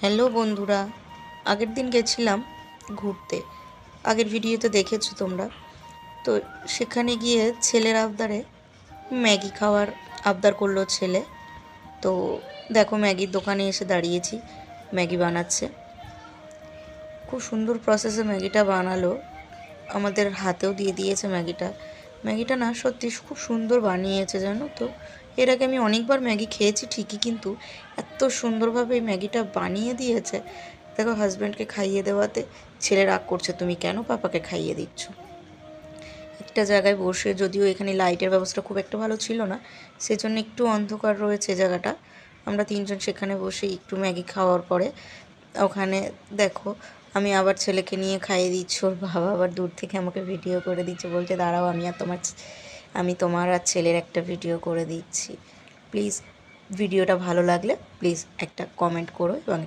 Hello বন্ধুরা, আগের দিন গেছিলাম ঘুরতে। আগের ভিডিওতে দেখেছো তোমরা। তো সেখানে গিয়ে ছেলের আবদারে ম্যাগি খাওয়ার আবদার করলো ছেলে। তো দেখো ম্যাগির দোকানে এসে দাঁড়িয়েছি, ম্যাগি বানাচ্ছে। খুব সুন্দর প্রসেসে ম্যাগিটা বানালো, আমাদের হাতেও দিয়ে দিয়েছে ম্যাগিটা। ম্যাগিটা না সত্যি খুব সুন্দর বানিয়েছে জানো তো। এর আগে আমি অনেকবার ম্যাগি খেয়েছি ঠিকই, কিন্তু এত সুন্দরভাবে এই ম্যাগিটা বানিয়ে দিয়েছে। দেখো হাজব্যান্ডকে খাইয়ে দেওয়াতে ছেলে রাগ করছে, তুমি কেন পাপাকে খাইয়ে দিচ্ছ। একটা জায়গায় বসে, যদিও এখানে লাইটের ব্যবস্থা খুব একটা ভালো ছিল না, সেজন্য একটু অন্ধকার রয়েছে জায়গাটা। আমরা তিনজন সেখানে বসে একটু ম্যাগি খাওয়ার পরে ওখানে দেখো আমি আবার ছেলেকে নিয়ে খাইয়ে দিচ্ছি। ওর বাবা আবার দূর থেকে আমাকে ভিডিও করে দিচ্ছে, বলছে দাঁড়াও আমি তোমার আর ছেলের একটা ভিডিও করে দিচ্ছি। প্লিজ ভিডিওটা ভালো লাগলে প্লিজ একটা কমেন্ট করো এবং